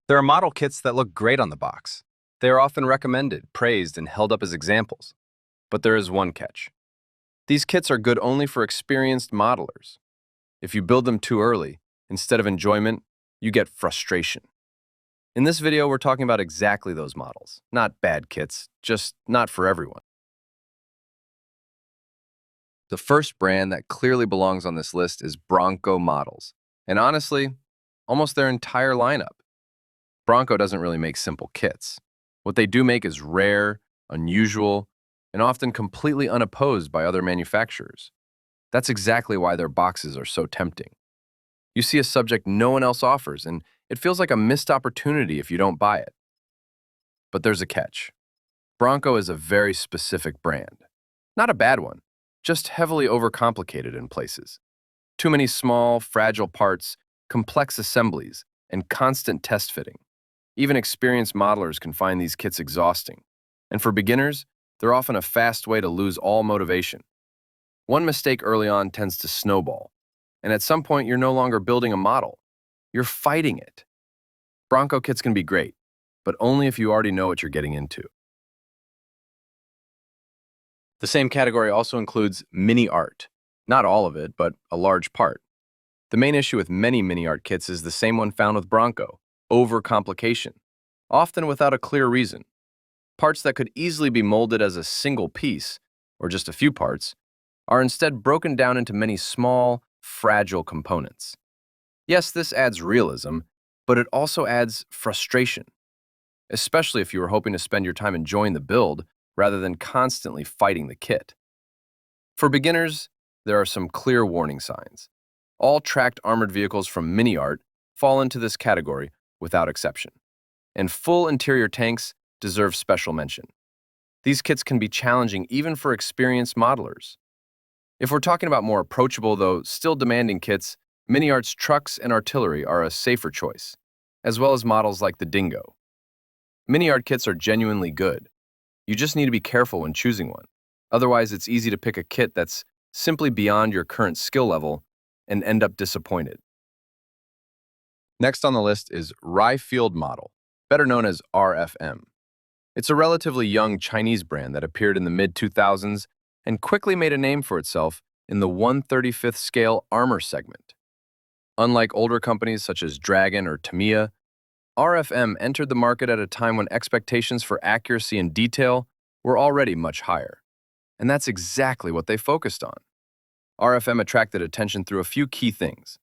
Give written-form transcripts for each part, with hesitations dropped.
There are model kits that look great on the box. They are often recommended, praised, and held up as examples. But there is one catch. These kits are good only for experienced modelers. If you build them too early, instead of enjoyment, you get frustration. In this video, we're talking about exactly those models. Not bad kits, just not for everyone. The first brand that clearly belongs on this list is Bronco models. And honestly, almost their entire lineup. Bronco doesn't really make simple kits. What they do make is rare, unusual, and often completely unopposed by other manufacturers. That's exactly why their boxes are so tempting. You see a subject no one else offers, and it feels like a missed opportunity if you don't buy it. But there's a catch. Bronco is a very specific brand. Not a bad one, just heavily overcomplicated in places. Too many small, fragile parts, complex assemblies, and constant test fitting. Even experienced modelers can find these kits exhausting. And for beginners, they're often a fast way to lose all motivation. One mistake early on tends to snowball, and at some point you're no longer building a model. You're fighting it. Bronco kits can be great, but only if you already know what you're getting into. The same category also includes MiniArt. Not all of it, but a large part. The main issue with many MiniArt kits is the same one found with Bronco: overcomplication, often without a clear reason. Parts that could easily be molded as a single piece, or just a few parts, are instead broken down into many small, fragile components. Yes, this adds realism, but it also adds frustration, especially if you were hoping to spend your time enjoying the build rather than constantly fighting the kit. For beginners, there are some clear warning signs. All tracked armored vehicles from MiniArt fall into this category without exception, and full interior tanks deserve special mention. These kits can be challenging even for experienced modelers. If we're talking about more approachable, though still demanding kits, MiniArt's trucks and artillery are a safer choice, as well as models like the Dingo. MiniArt kits are genuinely good. You just need to be careful when choosing one. Otherwise, it's easy to pick a kit that's simply beyond your current skill level and end up disappointed. Next on the list is Rye Field Model, better known as RFM. It's a relatively young Chinese brand that appeared in the mid-2000s and quickly made a name for itself in the 1/35th scale armor segment. Unlike older companies such as Dragon or Tamiya, RFM entered the market at a time when expectations for accuracy and detail were already much higher. And that's exactly what they focused on. RFM attracted attention through a few key things: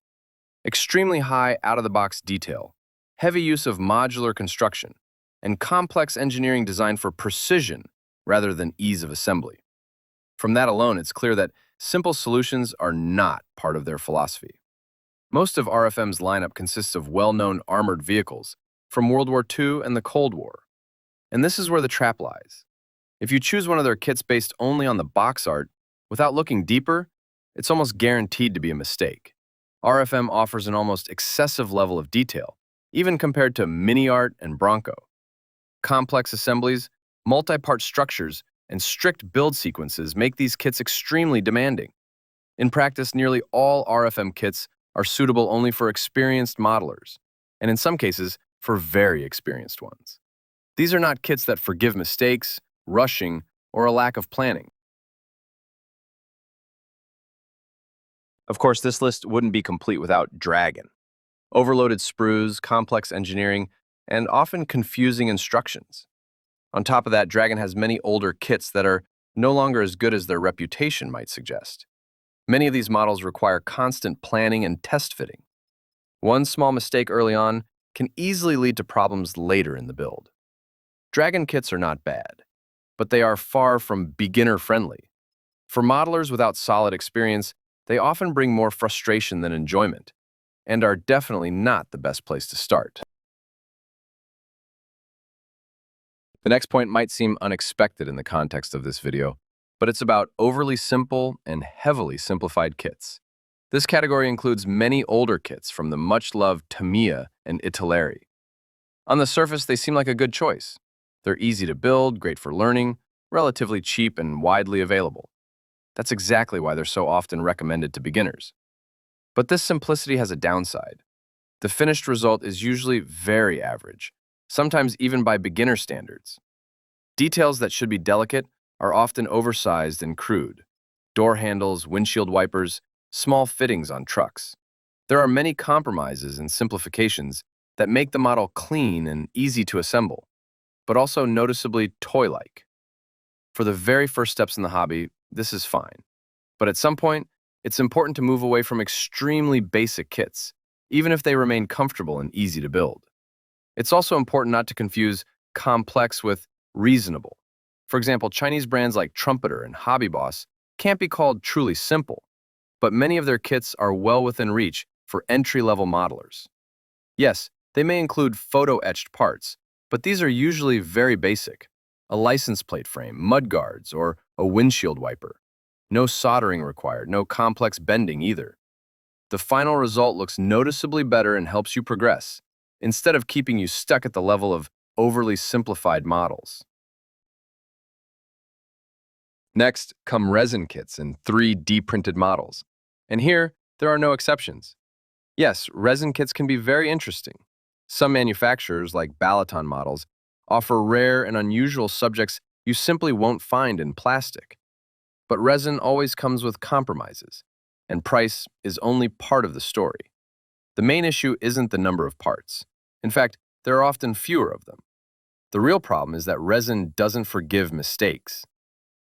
extremely high out-of-the-box detail, heavy use of modular construction, and complex engineering designed for precision rather than ease of assembly. From that alone, it's clear that simple solutions are not part of their philosophy. Most of RFM's lineup consists of well-known armored vehicles from World War II and the Cold War. And this is where the trap lies. If you choose one of their kits based only on the box art, without looking deeper, it's almost guaranteed to be a mistake. RFM offers an almost excessive level of detail, even compared to MiniArt and Bronco. Complex assemblies, multi-part structures, and strict build sequences make these kits extremely demanding. In practice, nearly all RFM kits are suitable only for experienced modelers, and in some cases, for very experienced ones. These are not kits that forgive mistakes, rushing, or a lack of planning. Of course, this list wouldn't be complete without Dragon. Overloaded sprues, complex engineering, and often confusing instructions. On top of that, Dragon has many older kits that are no longer as good as their reputation might suggest. Many of these models require constant planning and test fitting. One small mistake early on can easily lead to problems later in the build. Dragon kits are not bad, but they are far from beginner-friendly. For modelers without solid experience, they often bring more frustration than enjoyment, and are definitely not the best place to start. The next point might seem unexpected in the context of this video, but it's about overly simple and heavily simplified kits. This category includes many older kits from the much-loved Tamiya and Italeri. On the surface, they seem like a good choice. They're easy to build, great for learning, relatively cheap and widely available. That's exactly why they're so often recommended to beginners. But this simplicity has a downside. The finished result is usually very average, sometimes even by beginner standards. Details that should be delicate are often oversized and crude. Door handles, windshield wipers, small fittings on trucks. There are many compromises and simplifications that make the model clean and easy to assemble, but also noticeably toy-like. For the very first steps in the hobby, this is fine. But at some point, it's important to move away from extremely basic kits, even if they remain comfortable and easy to build. It's also important not to confuse complex with reasonable. For example, Chinese brands like Trumpeter and Hobby Boss can't be called truly simple, but many of their kits are well within reach for entry-level modelers. Yes, they may include photo-etched parts, but these are usually very basic. A license plate frame, mudguards, or a windshield wiper. No soldering required, no complex bending either. The final result looks noticeably better and helps you progress, instead of keeping you stuck at the level of overly simplified models. Next come resin kits and 3D printed models. And here, there are no exceptions. Yes, resin kits can be very interesting. Some manufacturers, like Balaton models, offer rare and unusual subjects you simply won't find in plastic. But resin always comes with compromises, and price is only part of the story. The main issue isn't the number of parts. In fact, there are often fewer of them. The real problem is that resin doesn't forgive mistakes.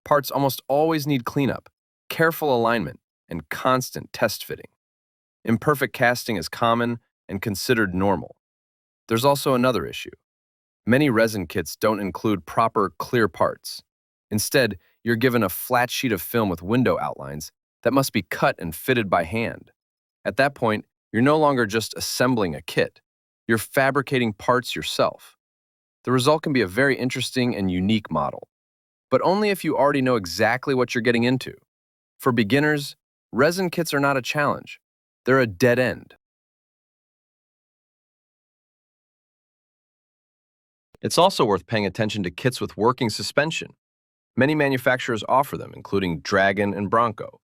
Parts almost always need cleanup, careful alignment, and constant test fitting. Imperfect casting is common and considered normal. There's also another issue. Many resin kits don't include proper clear parts. Instead, you're given a flat sheet of film with window outlines that must be cut and fitted by hand. At that point, you're no longer just assembling a kit. You're fabricating parts yourself. The result can be a very interesting and unique model, but only if you already know exactly what you're getting into. For beginners, resin kits are not a challenge. They're a dead end. It's also worth paying attention to kits with working suspension. Many manufacturers offer them, including Dragon and Bronco.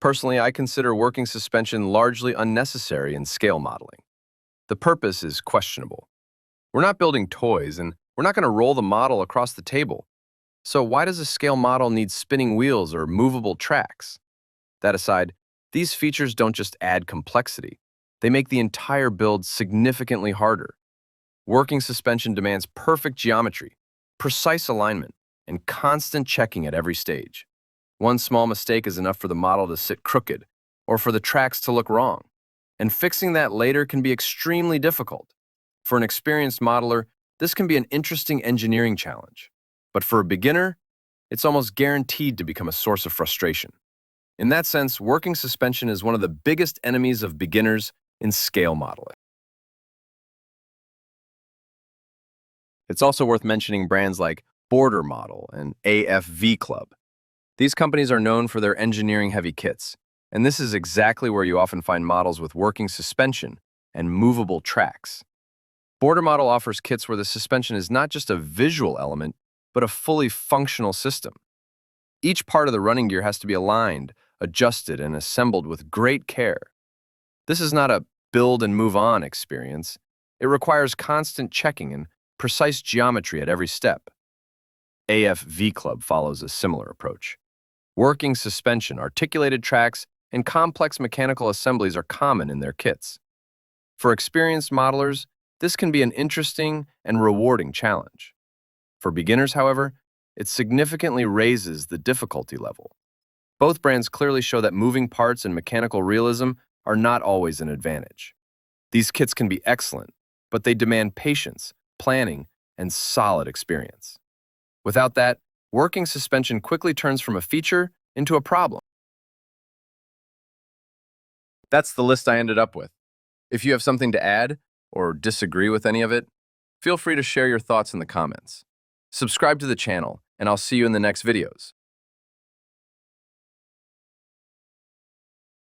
Personally, I consider working suspension largely unnecessary in scale modeling. The purpose is questionable. We're not building toys, and we're not going to roll the model across the table. So why does a scale model need spinning wheels or movable tracks? That aside, these features don't just add complexity. They make the entire build significantly harder. Working suspension demands perfect geometry, precise alignment, and constant checking at every stage. One small mistake is enough for the model to sit crooked, or for the tracks to look wrong. And fixing that later can be extremely difficult. For an experienced modeler, this can be an interesting engineering challenge. But for a beginner, it's almost guaranteed to become a source of frustration. In that sense, working suspension is one of the biggest enemies of beginners in scale modeling. It's also worth mentioning brands like Border Model and AFV Club. These companies are known for their engineering-heavy kits, and this is exactly where you often find models with working suspension and movable tracks. Border Model offers kits where the suspension is not just a visual element, but a fully functional system. Each part of the running gear has to be aligned, adjusted, and assembled with great care. This is not a build-and-move-on experience. It requires constant checking and precise geometry at every step. AFV Club follows a similar approach. Working suspension, articulated tracks, and complex mechanical assemblies are common in their kits. For experienced modelers, this can be an interesting and rewarding challenge. For beginners, however, it significantly raises the difficulty level. Both brands clearly show that moving parts and mechanical realism are not always an advantage. These kits can be excellent, but they demand patience, planning, and solid experience. Without that, working suspension quickly turns from a feature into a problem. That's the list I ended up with. If you have something to add or disagree with any of it, feel free to share your thoughts in the comments. Subscribe to the channel, and I'll see you in the next videos.